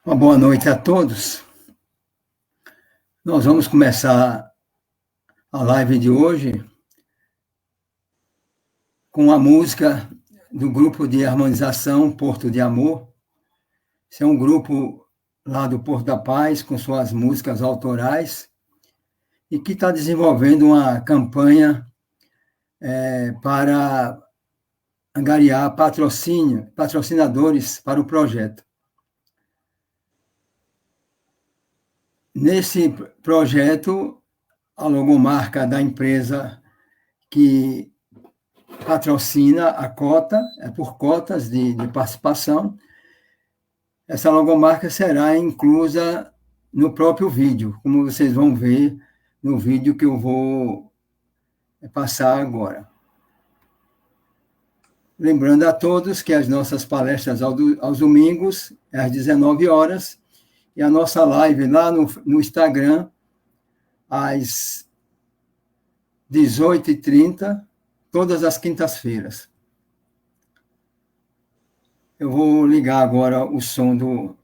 Uma boa noite a todos. Nós vamos começar a live de hoje com a música do grupo de harmonização Porto de Amor. Esse é um grupo lá do Porto da Paz, com suas músicas autorais, e que está desenvolvendo uma campanha para angariar patrocinadores para o projeto. Nesse projeto, a logomarca da empresa que patrocina a cota, é por cotas de participação. Essa logomarca será inclusa no próprio vídeo, como vocês vão ver no vídeo que eu vou passar agora. Lembrando a todos que as nossas palestras aos domingos, às 19 horas, e a nossa live lá no Instagram, às 18h30, todas as quintas-feiras. Eu vou ligar agora o som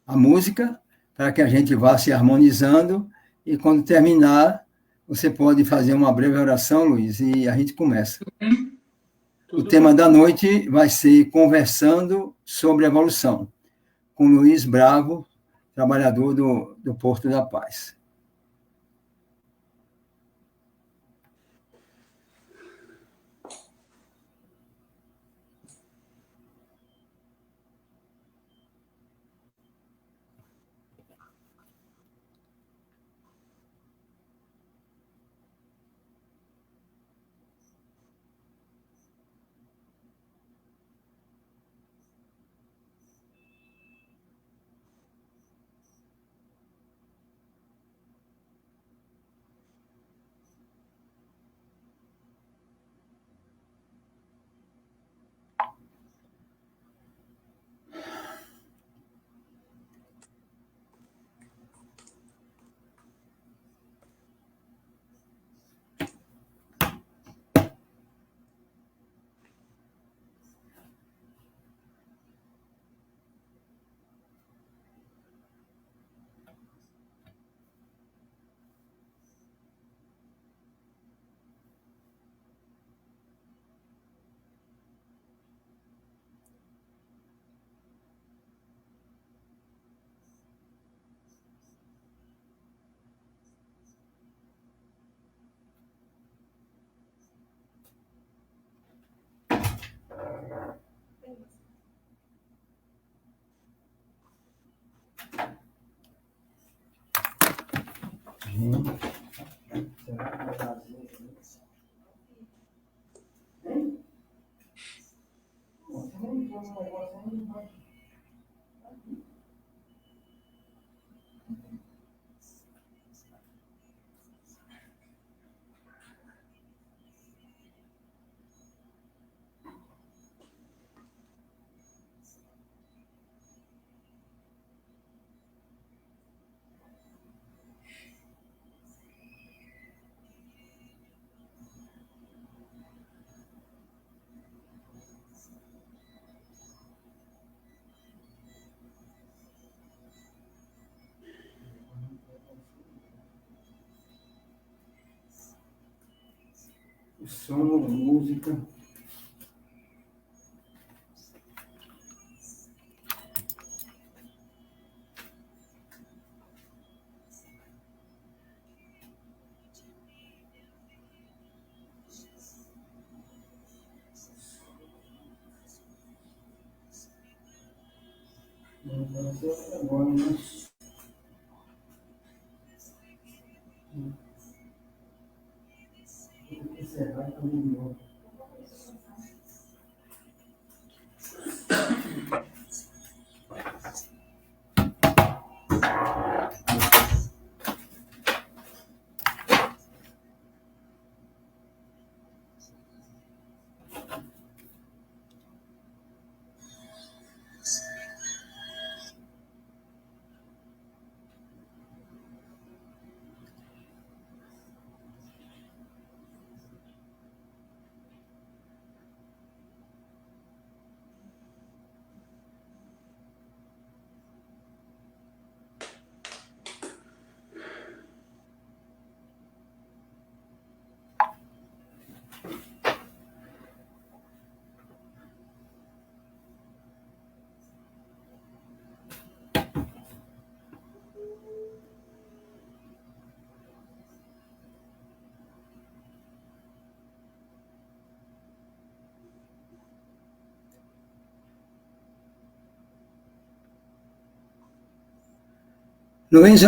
a música, para que a gente vá se harmonizando, e quando terminar, você pode fazer uma breve oração, Luiz, e a gente começa. O tema da noite vai ser Conversando sobre Evolução, com Luiz Bravo, trabalhador do Porto da Paz. O som, a música. Agora, né? Será que eu Luiz,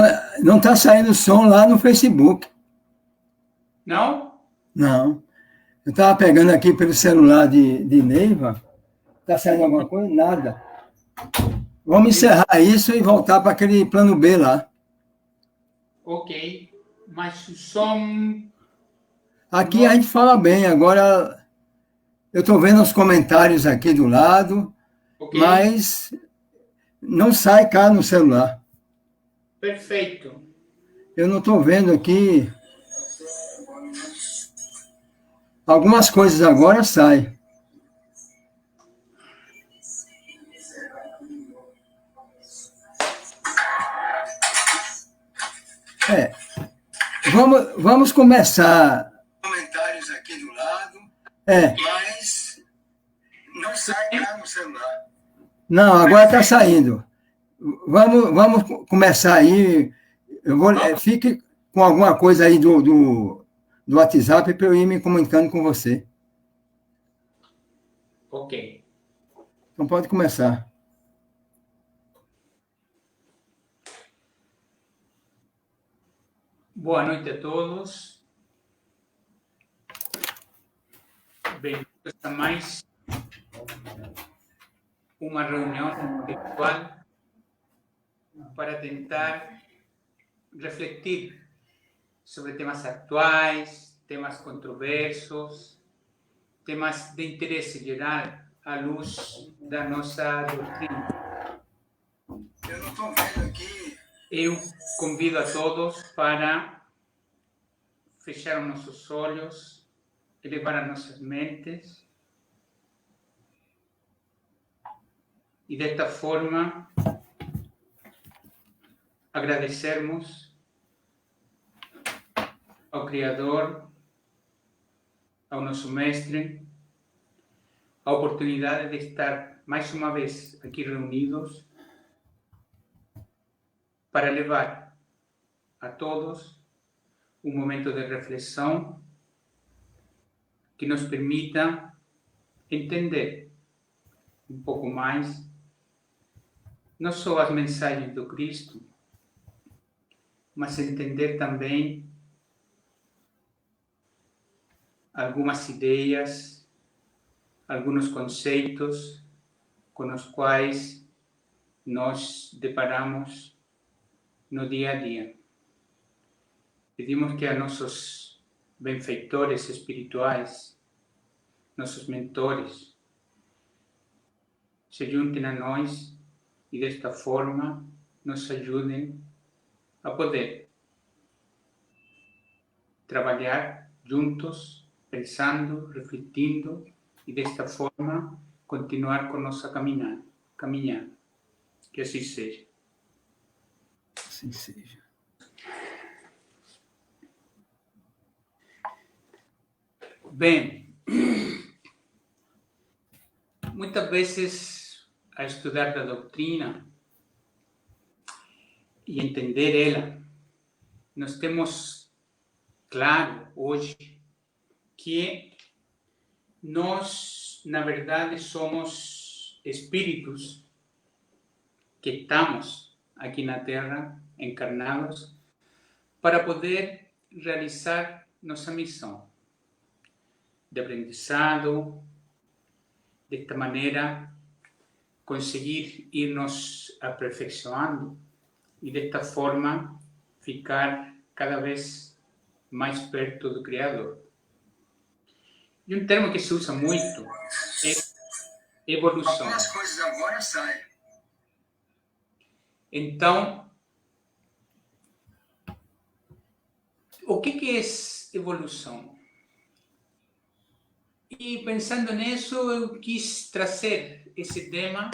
não está saindo som lá no Facebook. Não? Não. Eu estava pegando aqui pelo celular de Neiva. Está saindo alguma coisa? Nada. Vamos encerrar isso e voltar para aquele plano B lá. Ok. Mas o som... Aqui a gente fala bem. Agora, eu estou vendo os comentários aqui do lado, Ok. mas não sai cá no celular. Perfeito. Eu não estou vendo aqui. Algumas coisas agora saem. Vamos começar. Comentários aqui do lado. Mas não sai cá no celular. Não, agora está saindo. Vamos começar aí. Fique com alguma coisa aí do WhatsApp para eu ir me comunicando com você. Ok. Então pode começar. Boa noite a todos. Bem-vindos a mais uma reunião virtual para tentar refletir sobre temas atuais, temas controversos, temas de interesse geral à luz da nossa doutrina. Eu não estou vendo aqui. Eu convido a todos para fechar os nossos olhos, elevar as nossas mentes e desta forma agradecermos ao Criador, ao nosso Mestre, a oportunidade de estar mais uma vez aqui reunidos para levar a todos um momento de reflexão que nos permita entender um pouco mais não só as mensagens do Cristo, mas entender também algumas ideias, alguns conceitos com os quais nós deparamos no dia a dia. Pedimos que a nossos benfeitores espirituais, nossos mentores, se juntem a nós e desta forma nos ajudem a poder trabalhar juntos, pensando, refletindo e desta forma continuar com nossa caminhada. Que assim seja. Assim seja. Bem, muitas vezes a estudar da doutrina e entender ela, nós temos claro hoje que nós, na verdade, somos espíritos que estamos aqui na Terra, encarnados, para poder realizar nossa missão de aprendizado, desta maneira conseguir ir nos aperfeiçoando e desta forma ficar cada vez mais perto do Criador. E um termo que se usa muito é evolução. Algumas coisas agora saem. Então, o que é evolução? E pensando nisso, eu quis trazer esse tema,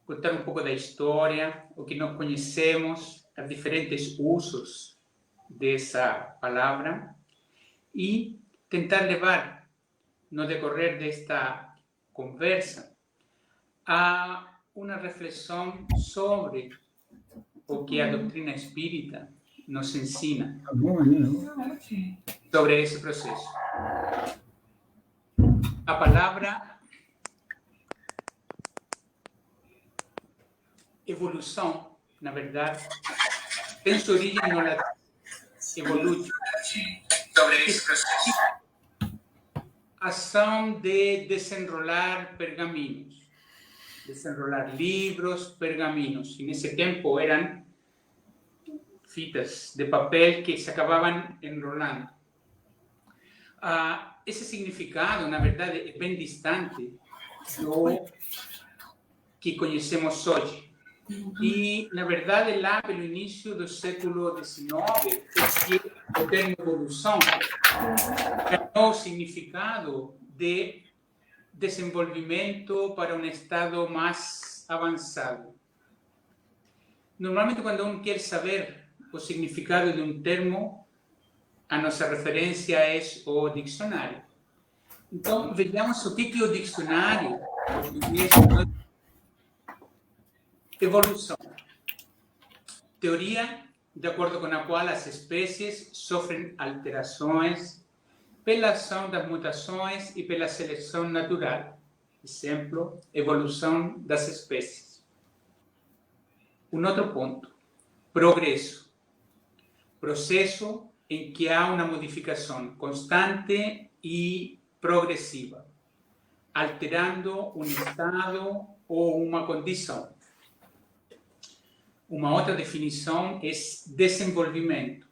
contar um pouco da história, o que nós conhecemos, os diferentes usos dessa palavra e tentar levar, no decorrer desta conversa, a uma reflexão sobre o que a doutrina espírita nos ensina sobre esse processo. A palavra evolução, na verdade, tem sua origem no latim evolutio, ação de desenrolar pergaminhos, desenrolar livros, pergaminhos. E nesse tempo eram fitas de papel que se acabavam enrolando. Esse significado, na verdade, é bem distante do que conhecemos hoje. E, na verdade, lá pelo início do século XIX, o termo evolução ganhou o significado de desenvolvimento para um estado mais avançado. Normalmente, quando um quer saber o significado de um termo, a nossa referência é o dicionário. Então, vejamos o que é o dicionário português. Evolução. Teoria de acordo com a qual as espécies sofrem alterações pela ação das mutações e pela seleção natural. Exemplo, evolução das espécies. Um outro ponto, progresso. Processo em que há uma modificação constante e progressiva, alterando um estado ou uma condição. Uma outra definição é desenvolvimento.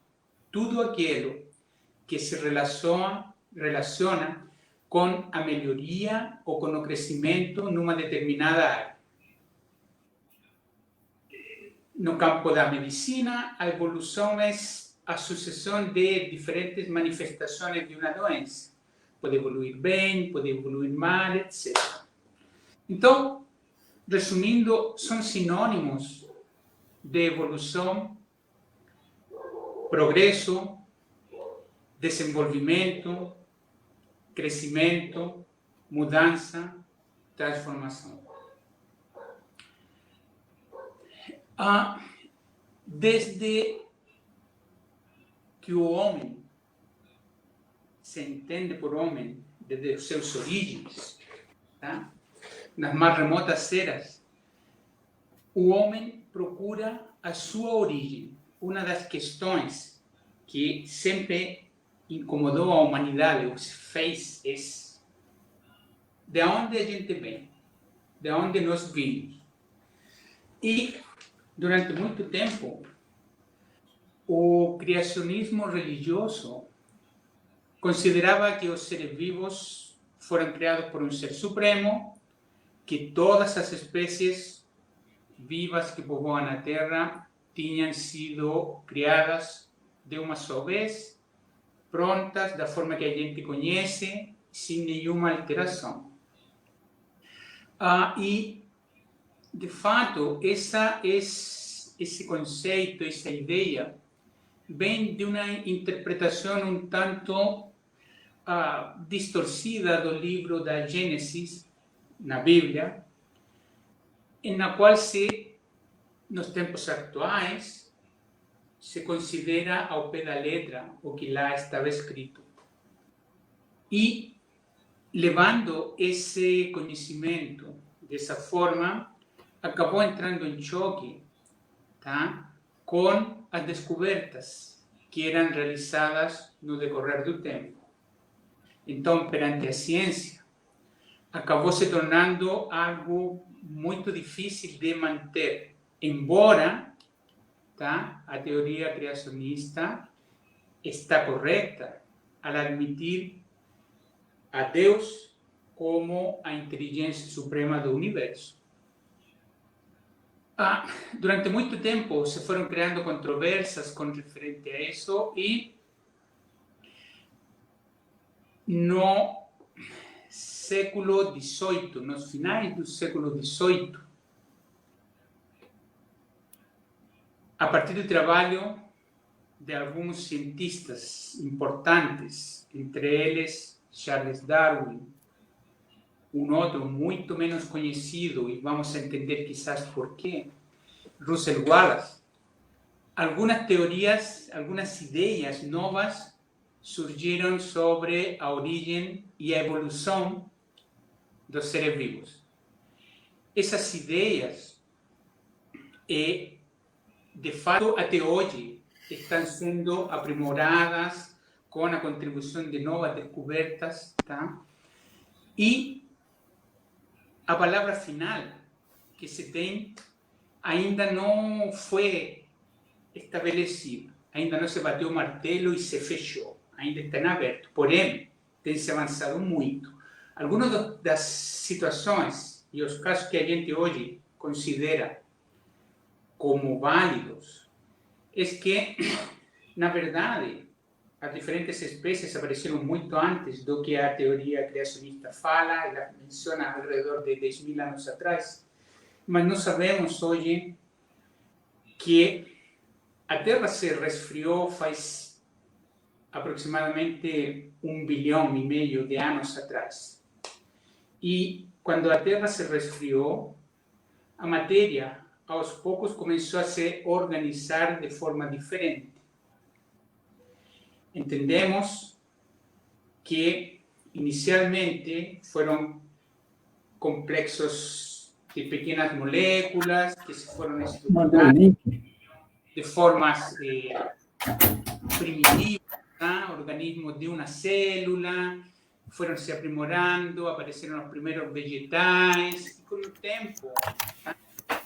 Tudo aquilo que se relaciona com a melhoria ou com o crescimento numa determinada área. No campo da medicina, a evolução é a sucessão de diferentes manifestações de uma doença. Pode evoluir bem, pode evoluir mal, etc. Então, resumindo, são sinônimos de evolução, progresso, desenvolvimento, crescimento, mudança, transformação. Desde que o homem se entende por homem, desde os seus origens, tá? Nas mais remotas eras, o homem procura a sua origem. Uma das questões que sempre incomodou a humanidade, o que se fez, é de onde a gente vem, de onde nós vimos. E, durante muito tempo, o criacionismo religioso considerava que os seres vivos foram criados por um ser supremo, que todas as espécies vivas que povoam a Terra tinham sido criadas de uma só vez, prontas da forma que a gente conhece, sem nenhuma alteração. E, de fato, esse conceito, essa ideia, vem de uma interpretação um tanto distorcida do livro da Gênesis, na Bíblia, na qual nos tempos atuais, se considera ao pé da letra o que lá estava escrito. E, levando esse conhecimento dessa forma, acabou entrando em choque, tá, com as descobertas que eram realizadas no decorrer do tempo. Então, perante a ciência, acabou se tornando algo muito difícil de manter, embora, tá, a teoria criacionista está correta ao admitir a Deus como a inteligência suprema do universo. Durante muito tempo se foram criando controvérsias com referente a isso e no século XVIII, nos finais do século XVIII, a partir do trabalho de alguns cientistas importantes, entre eles Charles Darwin, um outro muito menos conhecido, e vamos entender quizás por quê, Russell Wallace, algumas teorias, algumas ideias novas surgiram sobre a origem e a evolução dos seres vivos. Essas ideias de fato, até hoje, estão sendo aprimoradas com a contribuição de novas descobertas, tá? E a palavra final que se tem ainda não foi estabelecida, ainda não se bateu o martelo e se fechou, ainda está em aberto, porém, tem se avançado muito. Algumas das situações e os casos que a gente hoje considera como válidos é que, na verdade, as diferentes espécies apareceram muito antes do que a teoria criacionista fala, ela menciona alrededor de 10.000 anos atrás, mas nós sabemos hoje que a Terra se resfriou faz aproximadamente 1,5 bilhão de anos atrás. E quando a Terra se resfriou, a matéria, aos poucos, começou a se organizar de forma diferente. Entendemos que, inicialmente, foram complexos de pequenas moléculas que se foram estruturando de formas primitivas, tá? Organismos de uma célula, foram se aprimorando, apareceram os primeiros vegetais, e com o tempo, tá?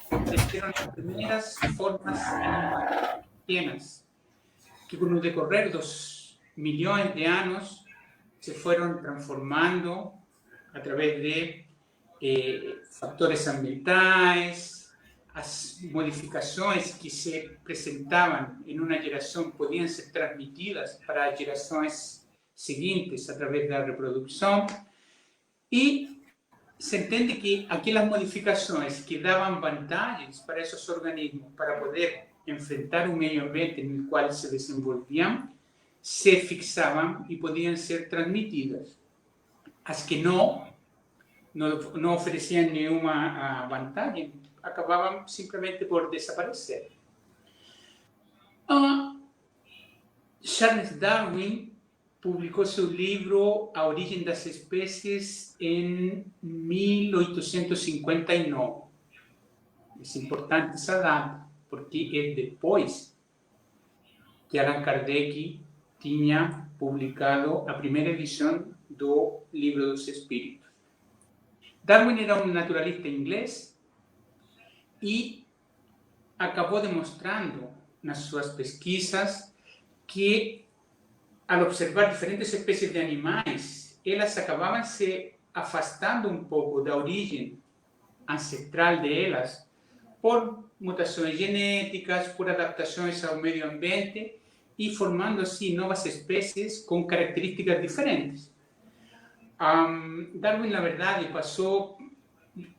Apareceram as primeiras formas animais pequenas, que com o decorrer dos milhões de anos se foram transformando através de fatores ambientais. As modificações que se apresentavam em uma geração podiam ser transmitidas para as gerações seguintes através da reprodução. E se entende que aquelas modificações que davam vantagens para esses organismos para poder enfrentar o meio ambiente no qual se desenvolviam, se fixavam e podiam ser transmitidas. As que não ofereciam nenhuma vantagem, acabavam simplesmente por desaparecer. Charles Darwin publicou seu livro A Origem das Espécies em 1859. É importante essa data, porque é depois que Allan Kardec tinha publicado a primeira edição do Livro dos Espíritos. Darwin era um naturalista inglês e acabou demonstrando nas suas pesquisas que, ao observar diferentes espécies de animais, elas acabavam se afastando um pouco da origem ancestral delas por mutações genéticas, por adaptações ao meio ambiente e formando assim novas espécies com características diferentes. Darwin, na verdade, passou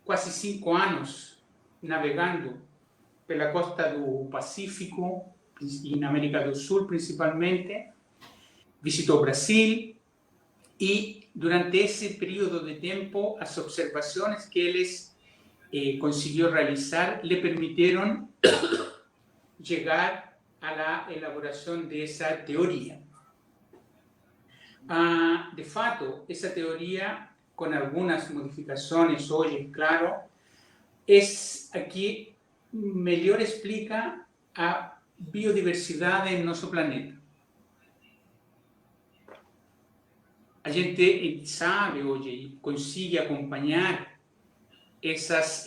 quase 5 anos navegando pela costa do Pacífico e na América do Sul, principalmente. Visitou o Brasil e, durante esse período de tempo, as observações que eles conseguiu realizar lhe permitiram chegar à elaboração dessa teoria. De fato, essa teoria, com algumas modificações hoje, claro, é a que melhor explica a biodiversidade em nosso planeta. A gente sabe hoje e consegue acompanhar essas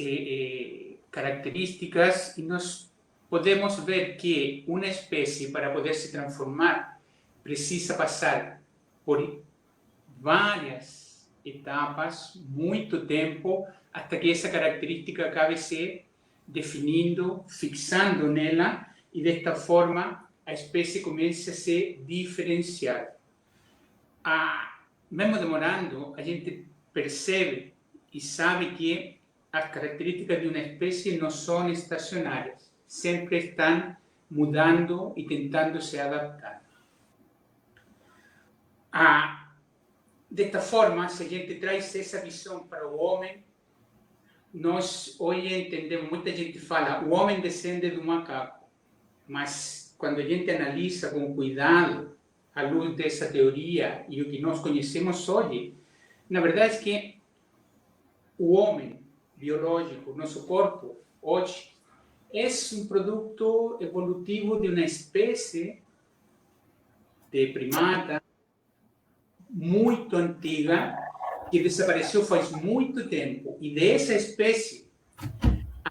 características e nós podemos ver que uma espécie, para poder se transformar, precisa passar por várias etapas, muito tempo, até que essa característica acabe se definindo, fixando nela, e desta forma a espécie comece a se diferenciar. Mesmo demorando, a gente percebe e sabe que as características de uma espécie não são estacionárias, sempre estão mudando e tentando se adaptar. Desta forma, se a gente traz essa visão para o homem, nós hoje entendemos, muita gente fala, o homem descende do macaco, mas quando a gente analisa com cuidado, à luz dessa teoria e o que nós conhecemos hoje, na verdade é que o homem biológico, nosso corpo, hoje, es un producto evolutivo de una especie de primata muy antigua que desapareció hace mucho tiempo. Y de esa especie,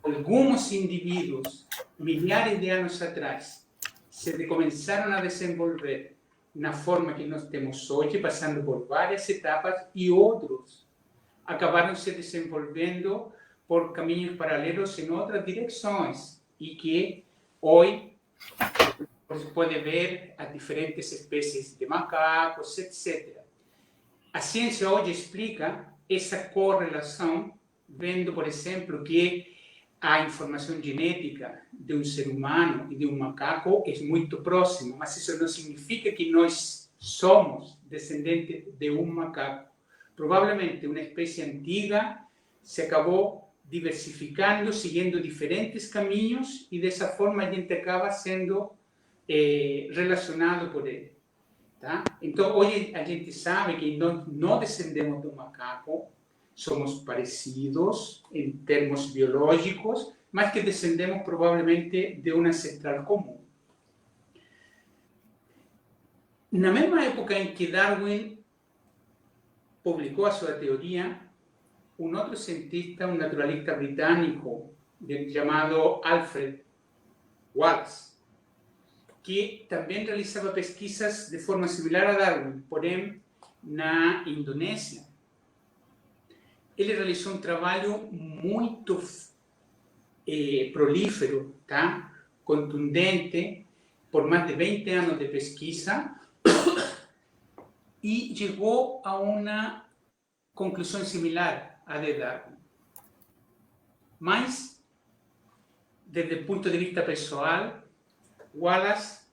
algunos individuos, millares de años atrás, se comenzaron a desenvolver una forma que nós temos hoje, pasando por várias etapas, y otros acabaron se desenvolvendo por caminos paralelos en otras direcciones, y que hoy se puede ver a diferentes especies de macacos, etc. A ciencia hoje explica essa correlação, vendo, por exemplo, que a informação genética de um ser humano e de um macaco é muito próxima, mas isso não significa que nós somos descendentes de um macaco. Provavelmente uma espécie antiga se acabou diversificando, seguindo diferentes caminhos, e dessa forma a gente acaba sendo relacionado por ele. Tá? Então, hoje a gente sabe que nós não descendemos do macaco, somos parecidos em termos biológicos, mas que descendemos provavelmente de uma ancestral comum. Na mesma época em que Darwin publicou a sua teoria, um outro cientista, um naturalista britânico chamado Alfred Wallace, que também realizava pesquisas de forma similar a Darwin, porém na Indonésia. Ele realizou um trabalho muito prolífero, tá? Contundente, por mais de 20 anos de pesquisa, e chegou a uma conclusão similar à de Darwin. Mas, desde o ponto de vista pessoal, Wallace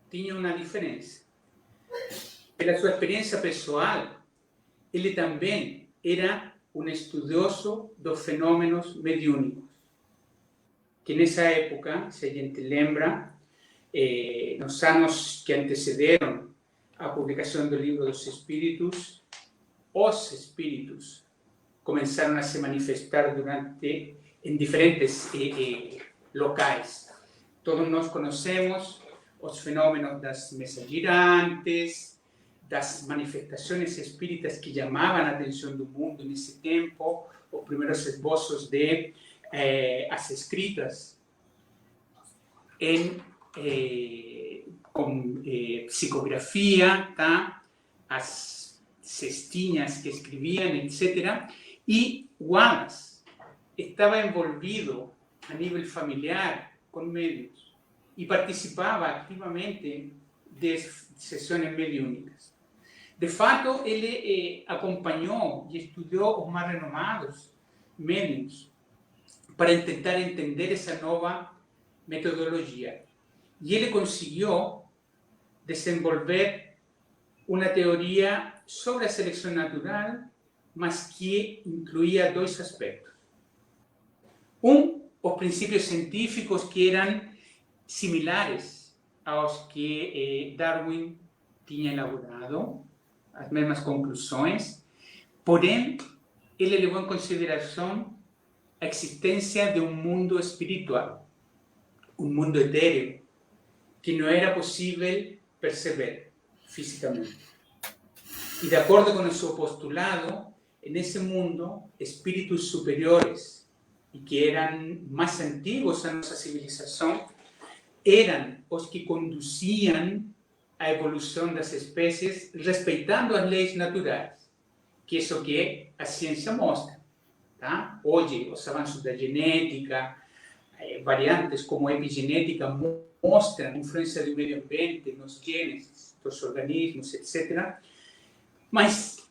tinha uma diferença. Pela sua experiência pessoal, ele também era um estudioso dos fenômenos mediúnicos, que nessa época, se a gente lembra, nos anos que antecederam a publicação do Livro dos Espíritos, os espíritos começaram a se manifestar em diferentes locais. Todos nós conhecemos os fenômenos das mesas girantes, das manifestações espíritas que chamavam a atenção do mundo nesse tempo, os primeiros esboços de as escritas com psicografia, tá? As cestinhas que escreviam, etc. E Wallace estava envolvido a nível familiar com médiuns e participava ativamente de sessões mediúnicas. De fato, ele acompanhou e estudou os mais renomados médiuns para tentar entender essa nova metodologia. E ele conseguiu desenvolver uma teoria sobre a seleção natural, mas que incluía dois aspectos. Os princípios científicos que eram similares aos que Darwin tinha elaborado, as mesmas conclusões, porém, ele levou em consideração a existência de um mundo espiritual, um mundo etéreo, que não era possível perceber fisicamente. E de acordo com o seu postulado, nesse mundo, espíritos superiores, e que eram mais antigos à nossa civilização, eram os que conduziam a evolução das espécies respeitando as leis naturais, que é isso que a ciência mostra. Tá? Hoje, os avanços da genética, variantes como a epigenética mostram a influência do meio ambiente nos genes dos organismos, etc. Mas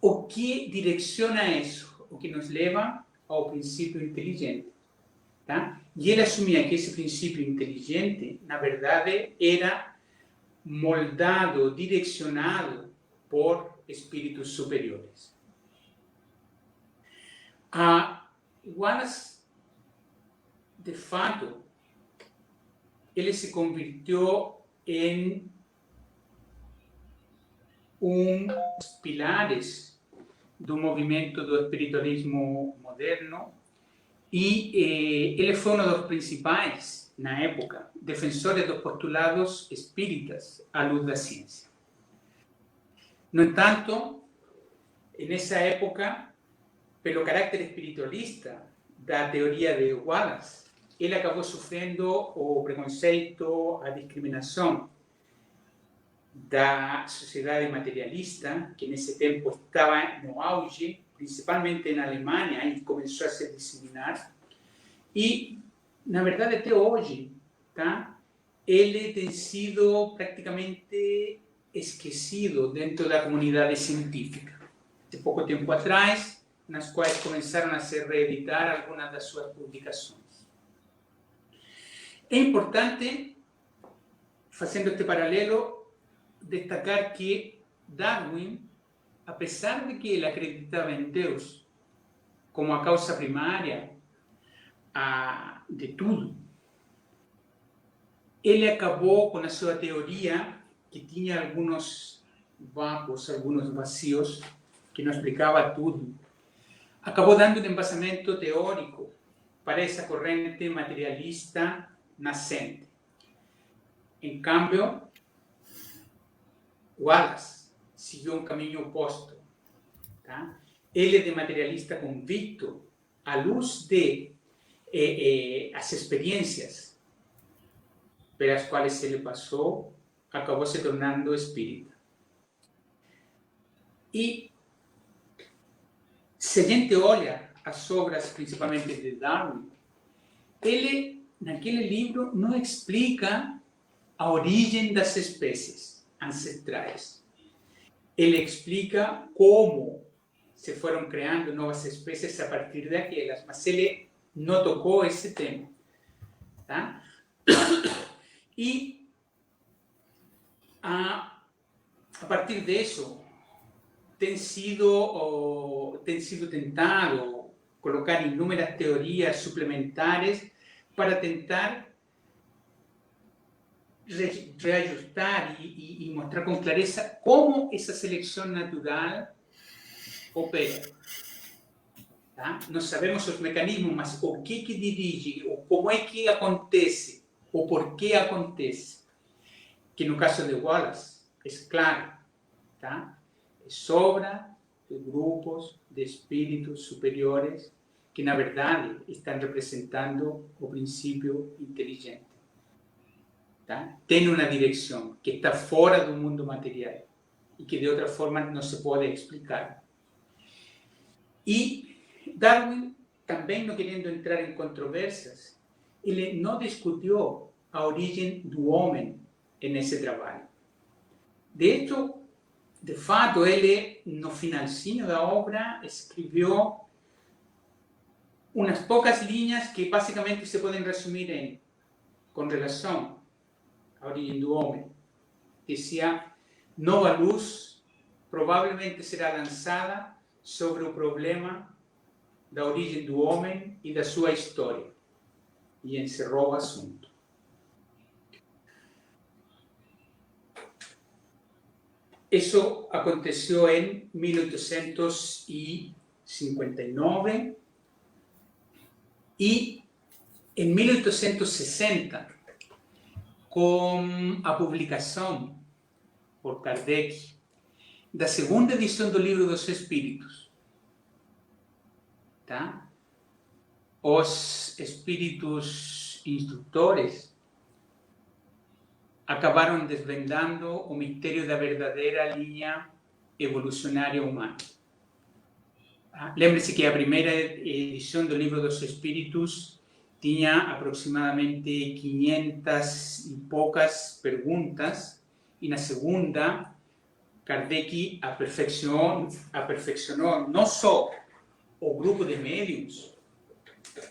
o que direciona isso? O que nos leva ao princípio inteligente. Tá? E ele assumia que esse princípio inteligente, na verdade, era moldado, direcionado por espíritos superiores. Wallace, de fato, ele se convirtió em dos pilares do movimento do espiritualismo moderno, E ele foi um dos principais, na época, defensores dos postulados espíritas à luz da ciência. No entanto, nessa época, pelo carácter espiritualista da teoria de Wallace, ele acabou sofrendo o preconceito, a discriminação da sociedade materialista, que nesse tempo estava no auge, principalmente na Alemanha, e começou a se disseminar. E, na verdade, até hoje, tá? Ele tem sido praticamente esquecido dentro da comunidade científica. De pouco tempo atrás, nas quais começaram a se reeditar algumas das suas publicações. É importante, fazendo este paralelo, destacar que Darwin, apesar de que ele acreditava em Deus como a causa primária de tudo, ele acabou com a sua teoria, que tinha alguns vácuos, alguns vazios, que não explicava tudo. Acabou dando um embasamento teórico para essa corrente materialista nascente. Em cambio, Wallace seguiu um caminho oposto. Tá? Ele é de materialista convicto, à luz de as experiências pelas quais ele passou, acabou se tornando espírita. E se a gente olha as obras, principalmente de Darwin, ele, naquele livro, não explica a origem das espécies ancestrais. Ele explica como se foram criando novas espécies a partir daquelas, mas ele não tocou esse tema. Tá? E a partir disso, tem sido tentado colocar inúmeras teorias suplementares para tentar reajustar e mostrar com clareza como essa seleção natural opera. Tá? Nós sabemos os mecanismos, mas o que dirige, ou como é que acontece, ou por que acontece. Que no caso de Wallace, é claro, tá? Es obra de grupos de espíritos superiores que, na verdade, estão representando o princípio inteligente. Tá? Tem uma direção que está fora do mundo material e que, de outra forma, não se pode explicar. E Darwin, também não querendo entrar em controvérsias, ele não discutiu a origem do homem nesse trabalho. De hecho, de fato, ele, no finalzinho da obra, escreveu umas poucas linhas que basicamente se podem resumir em, com relação à origem do homem. Dizia, nova luz provavelmente será lançada sobre o problema da origem do homem e da sua história. E encerrou o assunto. Isso aconteceu em 1859 e em 1860, com a publicação por Kardec da segunda edição do Livro dos Espíritos. Tá? Os espíritos instrutores acabaram desvendando o mistério da verdadeira linha evolucionária humana. Lembre-se que a primeira edição do Livro dos Espíritos tinha aproximadamente 500 e poucas perguntas, e na segunda, Kardec aperfeiçoou não só o grupo de médiuns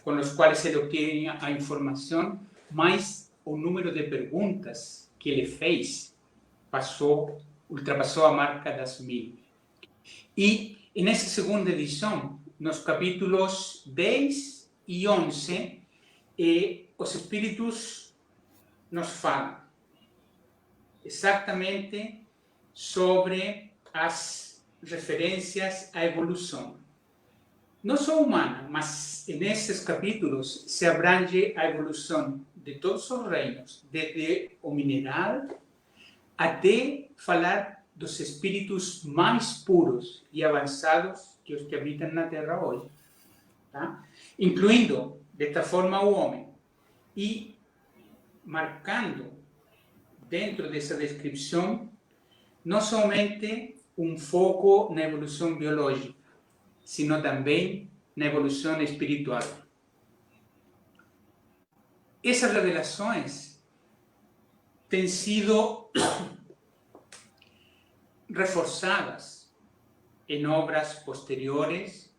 com os quais ele obtinha a informação, mas o número de perguntas que ele fez ultrapassou a marca das 1000. E nessa segunda edição, nos capítulos 10 e 11, os espíritos nos falam exatamente sobre as referências à evolução. no só humana, mas nesses capítulos se abrange a evolução de todos os reinos, desde o mineral até falar dos espíritos mais puros e avançados que os que habitam na Terra hoje, tá? Incluindo, desta forma, o homem. E marcando, dentro dessa descrição, não somente um foco na evolução biológica, sino também na evolução espiritual. Essas revelações têm sido reforçadas em obras posteriores,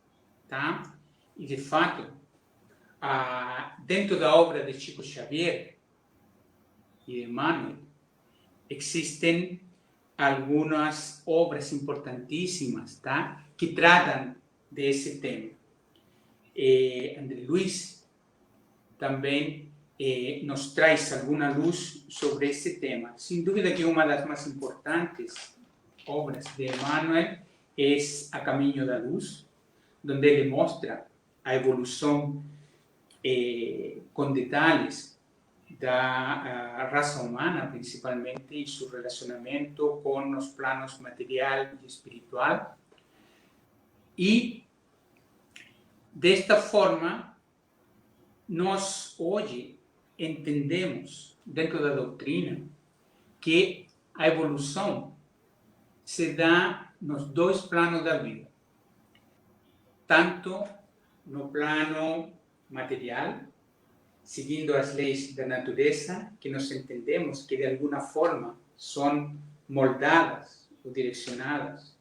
tá? E, de fato, dentro da obra de Chico Xavier e de Emmanuel, existem algumas obras importantíssimas, tá? Que tratam desse tema. André Luiz também nos traz alguma luz sobre esse tema. Sem dúvida que uma das mais importantes obras de Emmanuel é A Caminho da Luz, onde ele mostra a evolução com detalhes da raça humana, principalmente, e seu relacionamento com os planos material e espiritual. E, desta forma, nós hoje entendemos, dentro da doutrina, que a evolução se dá nos dois planos da vida. Tanto no plano material, seguindo as leis da natureza, que nós entendemos que de alguma forma são moldadas ou direcionadas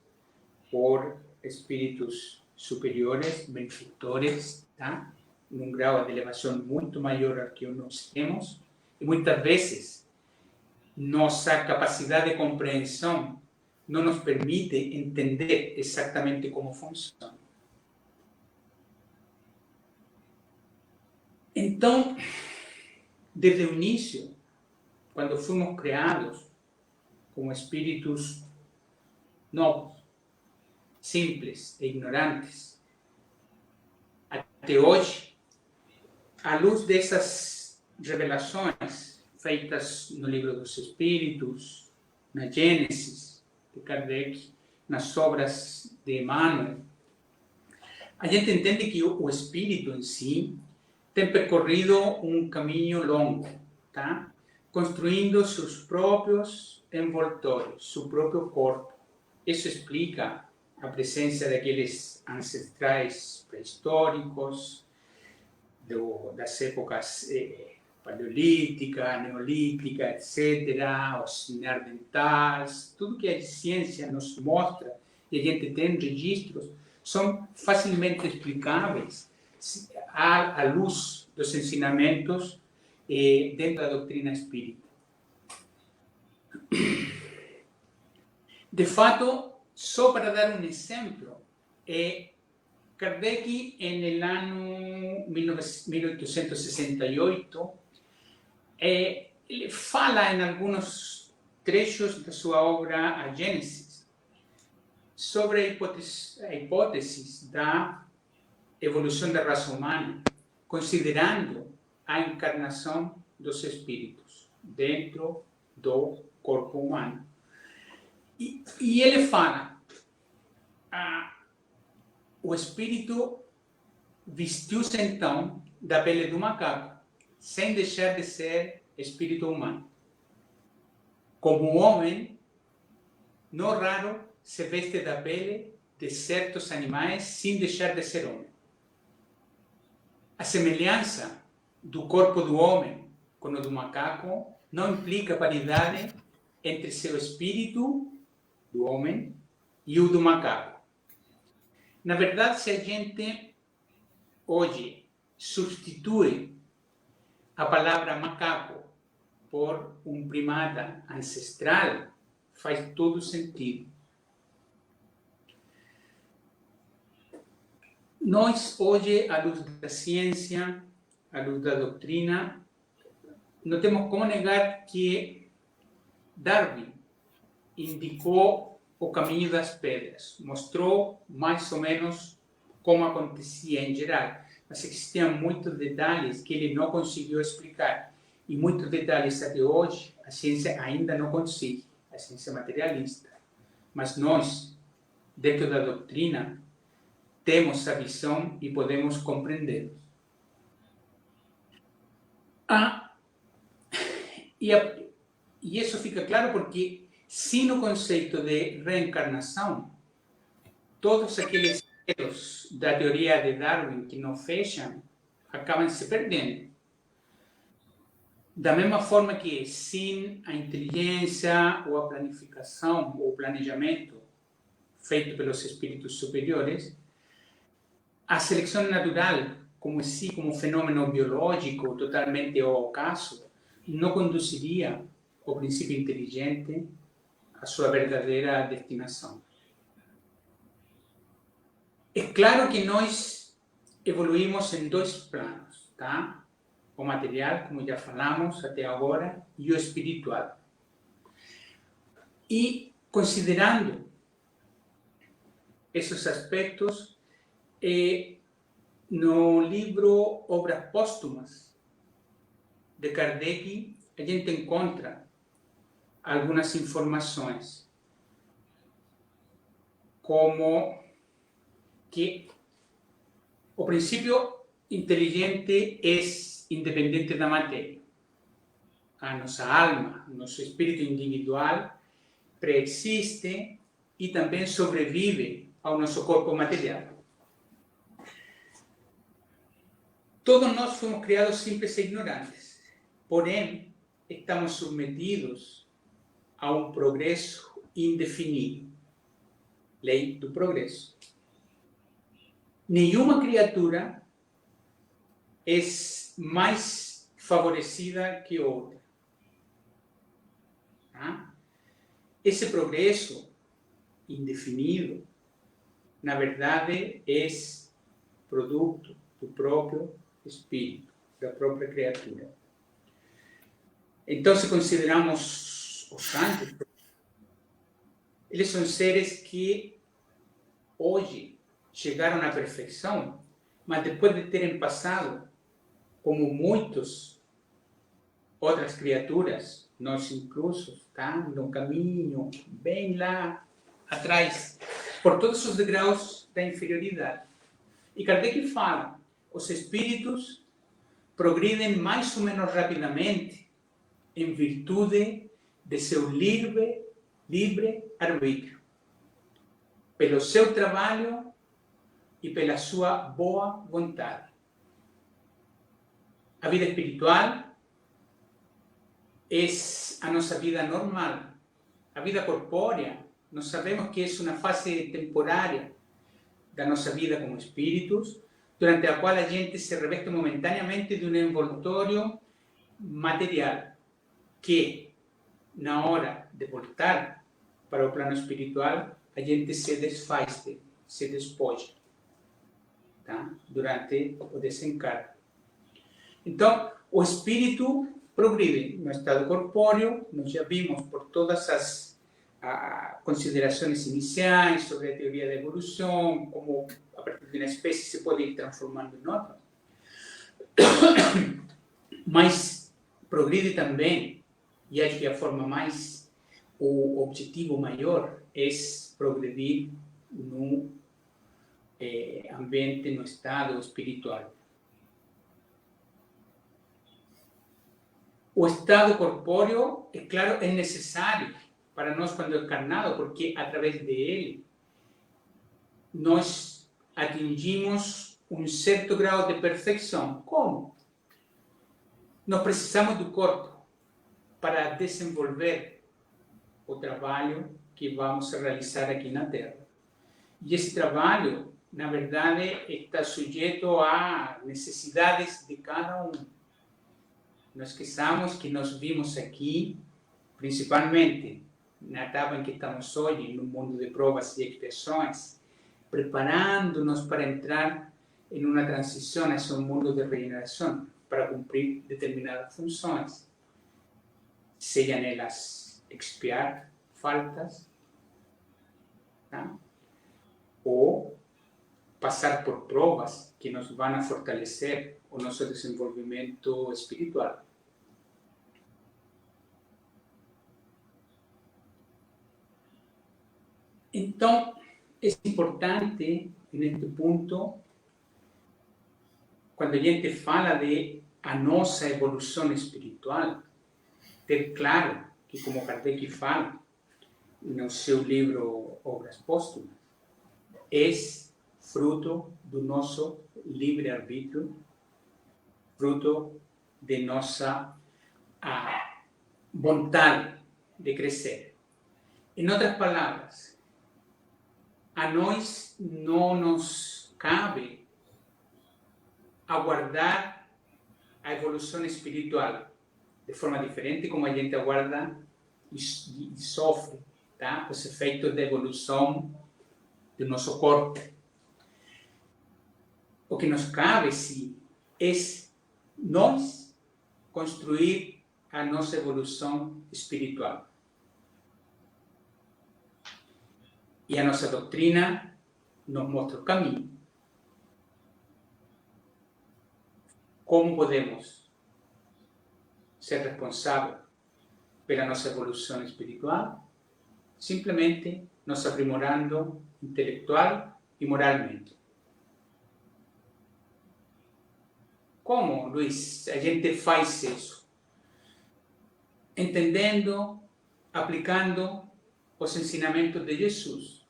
por espíritos superiores, benfeitores, tá? Num grau de elevação muito maior ao que nós temos, e muitas vezes nossa capacidade de compreensão não nos permite entender exatamente como funciona. Então, desde o início, quando fomos criados como espíritos novos, simples e ignorantes, até hoje, à luz dessas revelações feitas no Livro dos Espíritos, na Gênesis de Kardec, nas obras de Emmanuel, a gente entende que o espírito em si tem percorrido um caminho longo, tá? Construindo seus próprios envoltórios, seu próprio corpo. Isso explica a presença daqueles ancestrais pré-históricos, das épocas paleolítica, neolítica, etc., os neandertais, tudo que a ciência nos mostra e a gente tem registros, são facilmente explicáveis à luz dos ensinamentos dentro da doutrina espírita. De fato, só para dar um exemplo, Kardec, no ano 1868, ele fala em alguns trechos da sua obra A Gênesis sobre a hipótese da evolução da raça humana, considerando a encarnação dos espíritos dentro do corpo humano. E ele fala, o espírito vestiu-se então da pele do macaco, sem deixar de ser espírito humano. Como o homem, não raro se veste da pele de certos animais sem deixar de ser homem. A semelhança do corpo do homem com o do macaco não implica paridade entre seu espírito do homem e o do macaco. Na verdade, se a gente hoje substitui a palavra macaco por um primata ancestral, faz todo sentido. Nós, hoje, à luz da ciência, à luz da doutrina, não temos como negar que Darwin indicou o caminho das pedras, mostrou mais ou menos como acontecia em geral, mas existiam muitos detalhes que ele não conseguiu explicar. E muitos detalhes até hoje a ciência ainda não consegue, a ciência materialista. Mas nós, dentro da doutrina, temos a visão e podemos compreendê-los. E isso fica claro porque, sem o conceito de reencarnação, todos aqueles erros da teoria de Darwin que não fecham acabam se perdendo. Da mesma forma que, sem a inteligência ou a planificação ou o planejamento feito pelos espíritos superiores, a seleção natural, como fenômeno biológico totalmente ao acaso, não conduziria o princípio inteligente à sua verdadeira destinação. É claro que nós evoluímos em dois planos, tá? O material, como já falamos até agora, e o espiritual. E, considerando esses aspectos, no livro Obras Póstumas de Kardec, a gente encontra algumas informações, como que o princípio inteligente é independente da matéria. A nossa alma, nosso espírito individual, preexiste e também sobrevive ao nosso corpo material. Todos nós fomos criados simples e ignorantes, porém, estamos submetidos a um progresso indefinido. Lei do progresso. Nenhuma criatura é mais favorecida que outra. Esse progresso indefinido, na verdade, é produto do próprio espírito, da própria criatura. Então, se consideramos os anjos, eles são seres que hoje chegaram à perfeição, mas depois de terem passado, como muitas outras criaturas, nós inclusos, tá? No caminho, bem lá atrás, por todos os degraus da inferioridade. E Kardec fala, os espíritos progridem mais ou menos rapidamente em virtude de seu livre arbítrio, pelo seu trabalho e pela sua boa vontade. A vida espiritual é a nossa vida normal. A vida corpórea, nós sabemos que é uma fase temporária da nossa vida como espíritos, durante a qual a gente se reveste momentaneamente de um envoltório material, que, na hora de voltar para o plano espiritual, a gente se desfaz, se despoja, tá? Durante o desencarne. Então, o espírito progride no estado corpóreo, nós já vimos por todas as considerações iniciais sobre a teoria da evolução, como a partir de uma espécie se pode ir transformando em outra. Mas progride também, e acho que a forma mais, o objetivo maior é progredir no ambiente, no estado espiritual. O estado corpóreo, é claro, é necessário para nós quando encarnado, porque através dele nós atingimos um certo grau de perfeição. Como? Nós precisamos do corpo para desenvolver o trabalho que vamos realizar aqui na Terra. E esse trabalho, na verdade, está sujeito a necessidades de cada um. Não esqueçamos que nós vimos aqui, principalmente na etapa em que estamos hoje, no mundo de provas e expiações, preparando-nos para entrar em uma transição hacia um mundo de regeneração, para cumprir determinadas funções, sejam elas expiar faltas, tá? Ou passar por provas que nos vão fortalecer o nosso desenvolvimento espiritual. Então, é importante, neste ponto, quando a gente fala de a nossa evolução espiritual, ter claro que, como Kardec fala no seu livro Obras Póstumas, é fruto do nosso livre-arbítrio, fruto de nossa vontade de crescer. Em outras palavras, a nós não nos cabe aguardar a evolução espiritual de forma diferente como a gente aguarda e sofre, tá? Os efeitos da evolução do nosso corpo. O que nos cabe, sim, é nós construir a nossa evolução espiritual. E a nossa doutrina nos mostra o caminho. Como podemos ser responsáveis pela nossa evolução espiritual? Simplesmente nos aprimorando intelectual e moralmente. Como, Luiz, a gente faz isso? Entendendo, aplicando os ensinamentos de Jesus,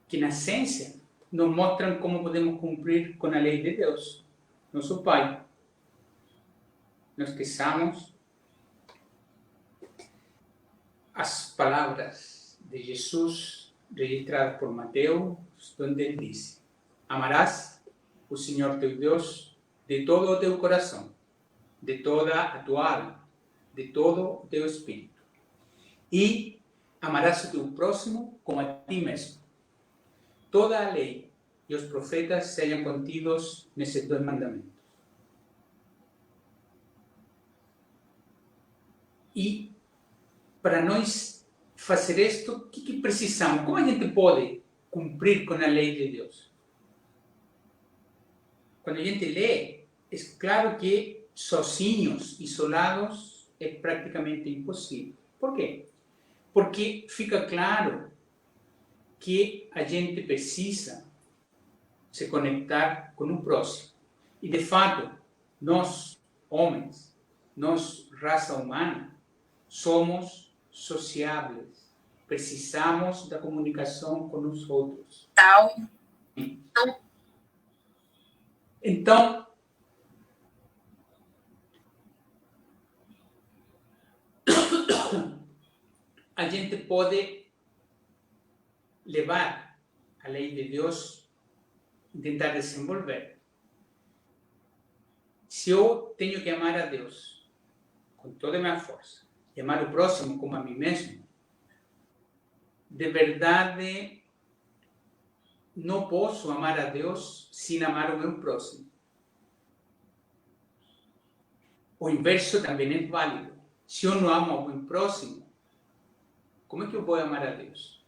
que na essência nos mostram como podemos cumprir com a lei de Deus, nosso Pai. Não esqueçamos as palavras de Jesus registradas por Mateus, onde ele disse: amarás o Senhor teu Deus de todo o teu coração, de toda a tua alma, de todo o teu espírito. E amarás o teu próximo como a ti mesmo. Toda a lei e os profetas sejam contidos nesses dois mandamentos. E para nós fazer isto, o que precisamos? Como a gente pode cumprir com a lei de Deus? Quando a gente lê, é claro que sozinhos, isolados, é praticamente impossível. Por quê? Porque fica claro que a gente precisa se conectar com o próximo. E, de fato, nós, homens, nós, raça humana, somos sociáveis. Precisamos da comunicação com os outros. Então, a gente pode levar a lei de Deus e tentar desenvolver. Se eu tenho que amar a Deus com toda a minha força, e amar o próximo como a mim mesmo, de verdade, não posso amar a Deus sem amar o meu próximo. O inverso também é válido. Se eu não amo o meu próximo, como é que eu vou amar a Deus?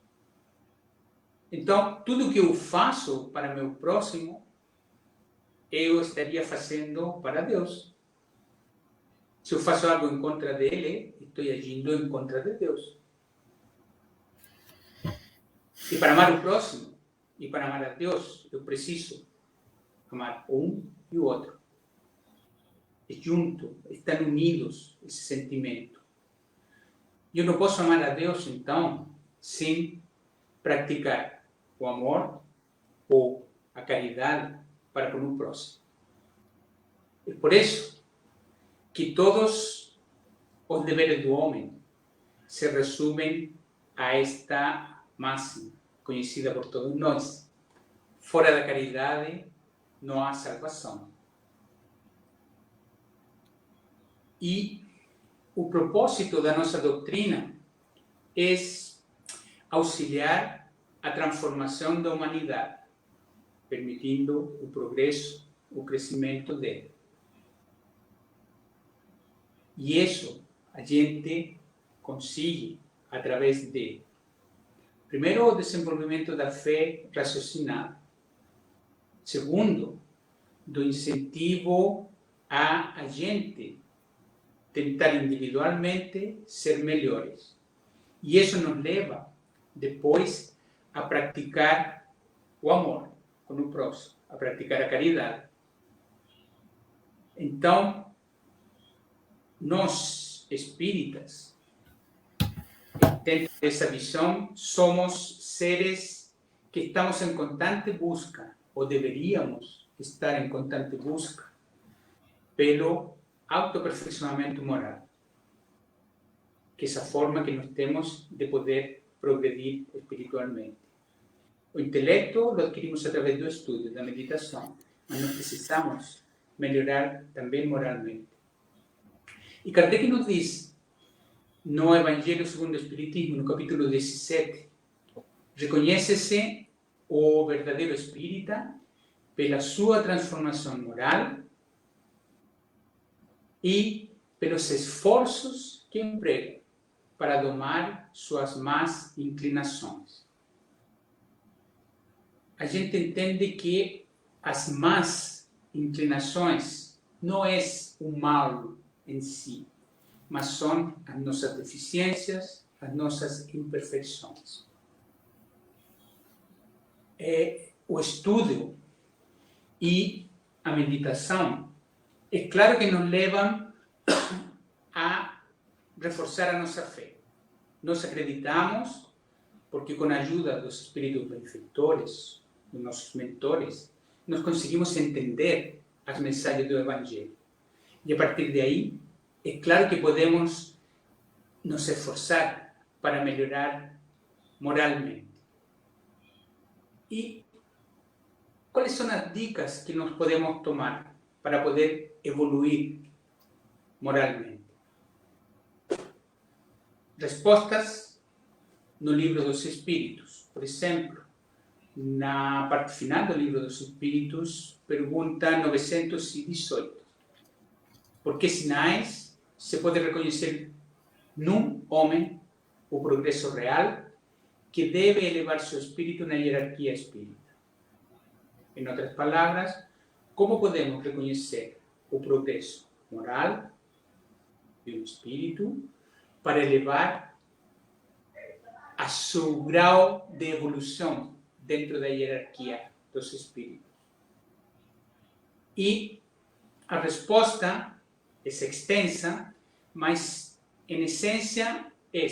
Então, tudo que eu faço para meu próximo, eu estaria fazendo para Deus. Se eu faço algo em contra dele, estou agindo em contra de Deus. E para amar o próximo, e para amar a Deus, eu preciso amar um e o outro. E junto, estão unidos esse sentimento. Eu não posso amar a Deus, então, sem praticar o amor ou a caridade para com o próximo. É por isso que todos os deveres do homem se resumem a esta máxima, conhecida por todos nós: fora da caridade não há salvação. E o propósito da nossa doutrina é auxiliar a transformação da humanidade, permitindo o progresso, o crescimento dele. E isso a gente consegue através de, primeiro, o desenvolvimento da fé raciocinada, Segundo, do incentivo a gente tentar individualmente ser melhores. E isso nos leva, depois, a praticar o amor com o próximo, a praticar a caridade. Então, nós, espíritas, dentro dessa visão, somos seres que estamos em constante busca, ou deveríamos estar em constante busca, pelo autoaperfeiçoamento moral, que é essa forma que nós temos de poder progredir espiritualmente. O intelecto lo adquirimos através do estudo, da meditação, mas nós precisamos melhorar também moralmente. E Kardec nos diz, no Evangelho segundo o Espiritismo, no capítulo 17, reconhece-se o verdadeiro espírita pela sua transformação moral e pelos esforços que emprega para domar suas más inclinações. A gente entende que as más inclinações não é o mal em si, mas são as nossas deficiências, as nossas imperfeições. O estudo e a meditação, é claro que nos levam a reforçar a nossa fé. Nós acreditamos, porque com a ajuda dos espíritos benfeitores, dos nossos mentores, nós conseguimos entender as mensagens do Evangelho. E a partir de aí, é claro que podemos nos esforçar para melhorar moralmente. E quais são as dicas que nós podemos tomar para poder evoluir moralmente? Respostas no Livro dos Espíritos. Por exemplo, na parte final do Livro dos Espíritos, pergunta 918. Por que sinais se pode reconhecer num homem o progresso real que deve elevar seu espírito na hierarquia espírita? Em outras palavras, como podemos reconhecer o progresso moral de um espírito para elevar a seu grau de evolução dentro da hierarquia dos espíritos? E a resposta é extensa, mas em essência é: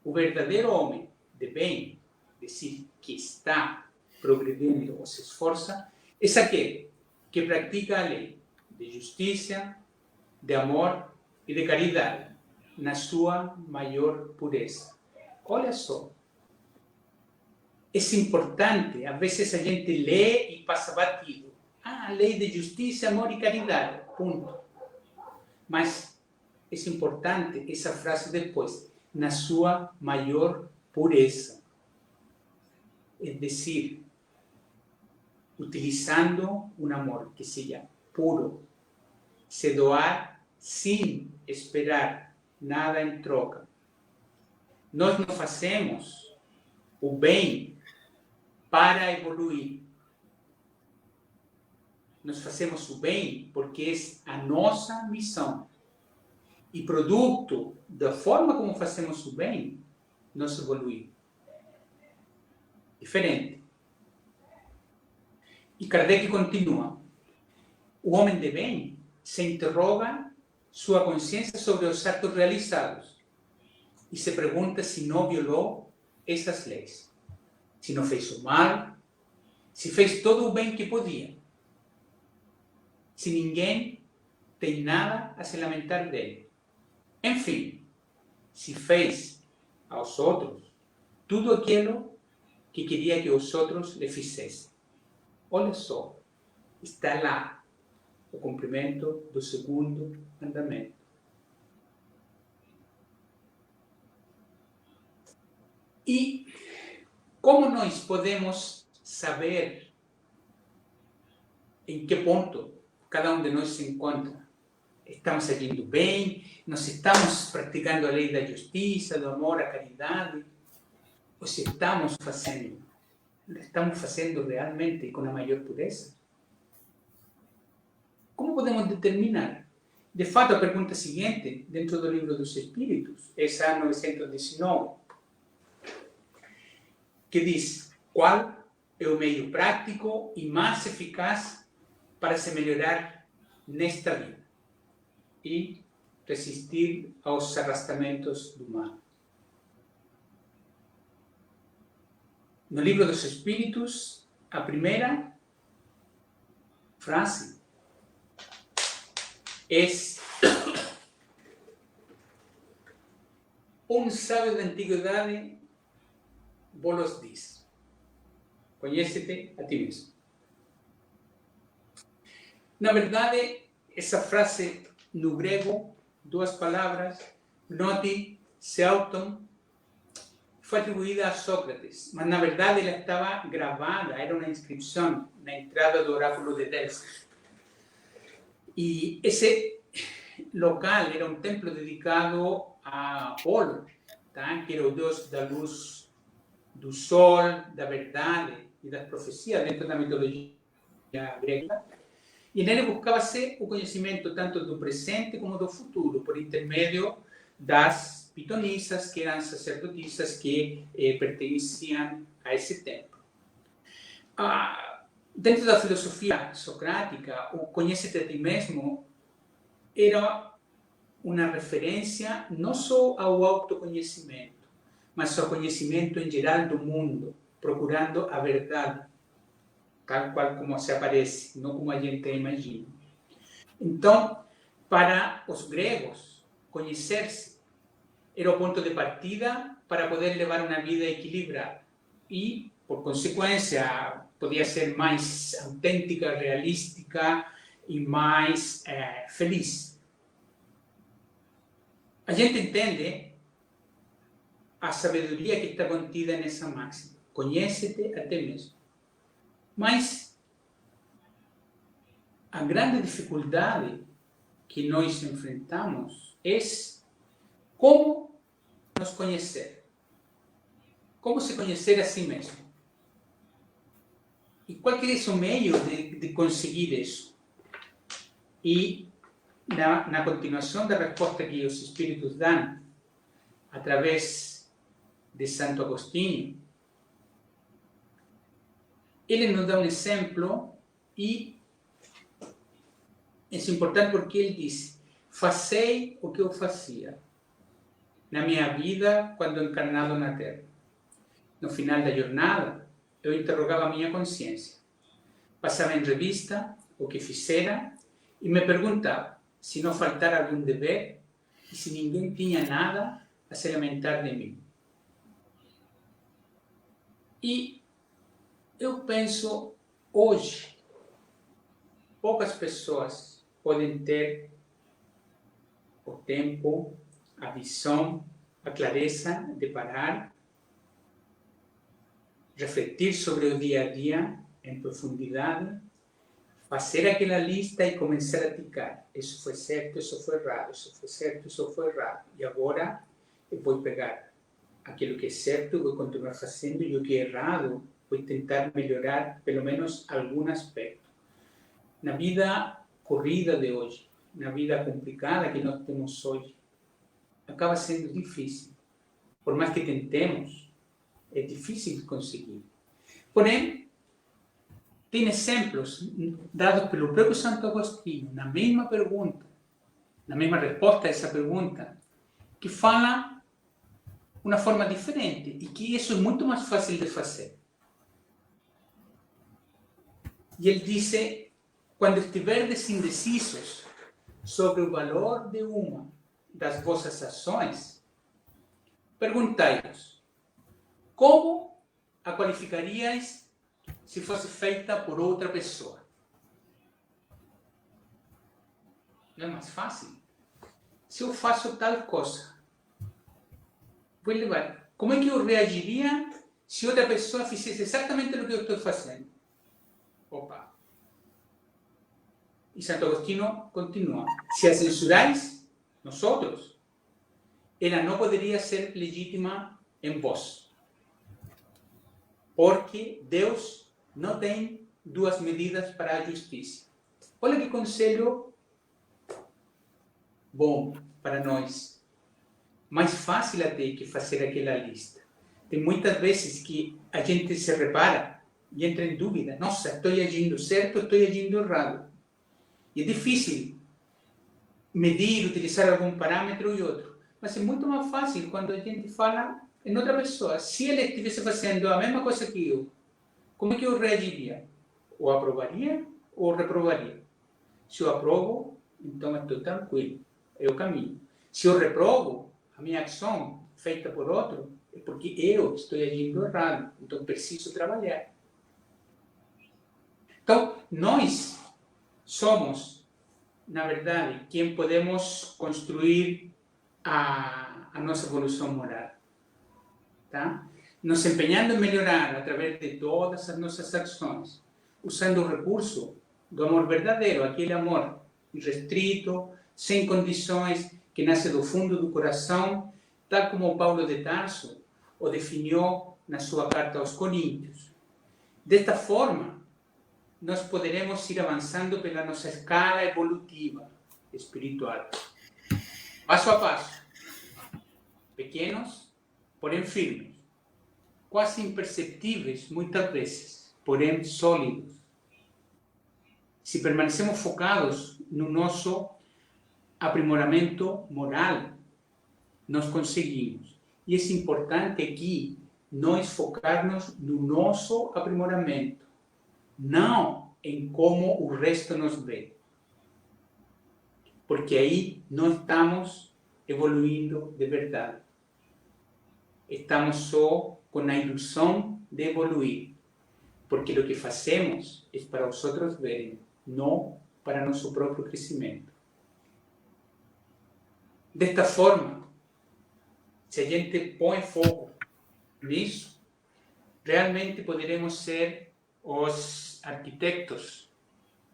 o verdadeiro homem de bem, decir, que está progredindo ou se esforça, é aquele que pratica a lei de justiça, de amor e de caridade na sua maior pureza. Olha só, é importante, às vezes a gente lê e passa batido. A lei de justiça, amor e caridade, ponto. Mas é importante essa frase depois, na sua maior pureza. É decir, utilizando um amor que seja puro, se doar sem esperar nada em troca. Nós não fazemos o bem para evoluir. Nós fazemos o bem porque é a nossa missão. E produto da forma como fazemos o bem, nós evoluímos. Diferente. E Kardec continua. O homem de bem se interroga sua consciência sobre os atos realizados e se pergunta se não violou essas leis, se não fez o mal, se fez todo o bem que podia, se ninguém tem nada a se lamentar dele. Enfim, se fez aos outros tudo aquilo que queria que os outros lhe fizessem. Olha só, está lá o cumprimento do segundo mandamento. E como nós podemos saber em que ponto cada um de nós se encontra? Estamos agindo bem? Nós estamos praticando a lei da justiça, do amor, a caridade? Ou se estamos fazendo lo estamos haciendo realmente con la mayor pureza? ¿Cómo podemos determinar? De fato, a pergunta seguinte, dentro do Livro dos Espíritos, essa 919, que diz: qual é o meio prático e mais eficaz para se melhorar nesta vida e resistir aos arrastamentos do mal? No Livro dos Espíritos, a primeira frase é: um sábio da antiguidade vos diz: conhece-te a ti mesmo. Na verdade, essa frase no grego, duas palavras, gnoti, seauton, foi atribuída a Sócrates, mas na verdade ela estava gravada, era uma inscrição na entrada do oráculo de Delfos. E esse local era um templo dedicado a Apolo, tá? Que era o deus da luz, do sol, da verdade e das profecias dentro da mitologia grega. E nele buscava-se o conhecimento tanto do presente como do futuro, por intermédio das pitonisas, que eram sacerdotisas que pertenciam a esse templo. Dentro da filosofia socrática, o conhece-te a ti mesmo era uma referência não só ao autoconhecimento, mas ao conhecimento em geral do mundo, procurando a verdade, tal qual como se aparece, não como a gente imagina. Então, para os gregos, conhecer-se era o ponto de partida para poder levar uma vida equilibrada e, por consequência, podia ser mais autêntica, realística e mais feliz. A gente entende a sabedoria que está contida nessa máxima. Conhece-te a ti mesmo. Mas a grande dificuldade que nós enfrentamos é como nos conhecer. Como se conhecer a si mesmo. E qual que é o meio de conseguir isso? E na continuação da resposta que os Espíritos dão, através de Santo Agostinho, ele nos dá um exemplo e é importante porque ele diz: fazei o que eu fazia na minha vida quando encarnado na Terra. No final da jornada, eu interrogava a minha consciência, passava em revista o que fizera e me perguntava se não faltara algum dever e se ninguém tinha nada a se lamentar de mim. E eu penso, hoje, poucas pessoas podem ter o tempo, a visão, a clareza de parar, refletir sobre o dia a dia em profundidade, fazer aquela lista e começar a ticar. Isso foi certo, isso foi errado, isso foi certo, isso foi errado. E agora eu vou pegar aquilo que é certo, vou continuar fazendo, e o que é errado, vou tentar melhorar pelo menos algum aspecto. Na vida corrida de hoje, na vida complicada que nós temos hoje, acaba sendo difícil. Por mais que tentemos, é difícil de conseguir. Porém, tem exemplos dados pelo próprio Santo Agostinho, na mesma pergunta, na mesma resposta a essa pergunta, que fala uma forma diferente e que isso é muito mais fácil de fazer. E ele diz: quando estiverdes indecisos sobre o valor de uma das vossas ações, perguntai-vos: como a qualificaríeis se fosse feita por outra pessoa? Não é mais fácil? Se eu faço tal coisa, vou levar. Como é que eu reagiria se outra pessoa fizesse exatamente o que eu estou fazendo? Opa! E Santo Agostinho continua: se a censurais, nosotros, ela não poderia ser legítima em vós. porque Deus não tem duas medidas para a justiça. Olha que conselho bom para nós. Mais fácil até que fazer aquela lista. Tem muitas vezes que a gente se repara e entra em dúvida. Nossa, estou agindo certo, estou agindo errado. E é difícil medir, utilizar algum parâmetro e outro. Mas é muito mais fácil quando a gente fala em outra pessoa. Se ele estivesse fazendo a mesma coisa que eu, como é que eu reagiria? Ou aprovaria ou reprovaria? Se eu aprovo, então estou tranquilo, é o caminho. Se eu reprovo, a minha ação feita por outro é porque eu estou agindo errado, então preciso trabalhar. Então, nós somos, na verdade, quem podemos construir a nossa evolução moral. Tá? Nos empenhando em melhorar através de todas as nossas ações, usando o recurso do amor verdadeiro, aquele amor irrestrito, sem condições, que nasce do fundo do coração, tal como Paulo de Tarso o definiu na sua carta aos Coríntios. Desta forma, nós poderemos ir avançando pela nossa escala evolutiva espiritual, passo a passo, pequenos, porém firmes, quase imperceptíveis muitas vezes, porém sólidos. Se permanecemos focados no nosso aprimoramento moral, nós conseguimos. E é importante aqui nós focarmos no nosso aprimoramento, não em como o resto nos vê. Porque aí não estamos evoluindo de verdade. Estamos só com a ilusão de evoluir. Porque o que fazemos é para os outros verem, não para nosso próprio crescimento. Desta forma, se a gente põe foco nisso, realmente poderemos ser os arquitetos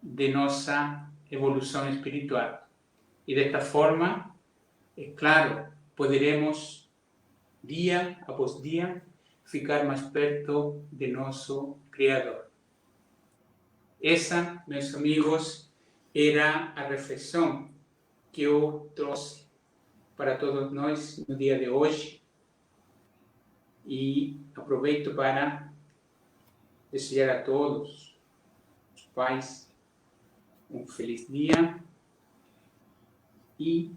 de nossa evolução espiritual. E desta forma, é claro, poderemos, dia após dia, ficar mais perto de nosso Criador. Essa, meus amigos, era a reflexão que eu trouxe para todos nós no dia de hoje. E aproveito para desejar a todos os pais um feliz dia. E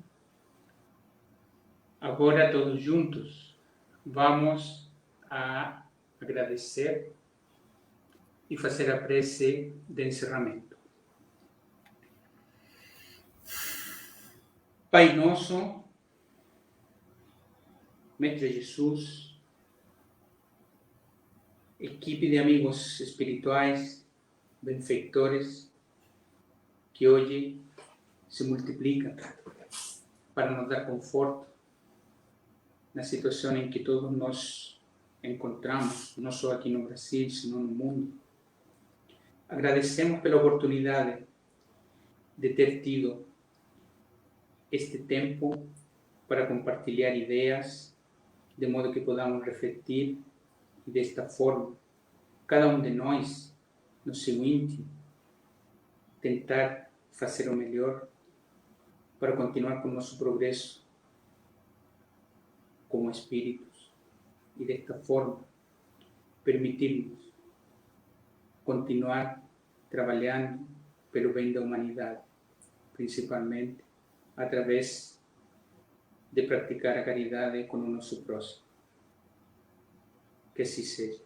agora todos juntos vamos a agradecer e fazer a prece de encerramento. Pai nosso, Mestre Jesus, equipe de amigos espirituais, benfeitores, que hoje se multiplicam para nos dar conforto na situação em que todos nós encontramos, não só aqui no Brasil, sino no mundo. Agradecemos pela oportunidade de ter tido este tempo para compartilhar ideias, de modo que podamos refletir e desta forma, cada um de nós, no seu íntimo, tentar fazer o melhor para continuar com o nosso progresso como espíritos e desta forma permitirmos continuar trabalhando pelo bem da humanidade, principalmente através de praticar a caridade com o nosso próximo. Que assim seja.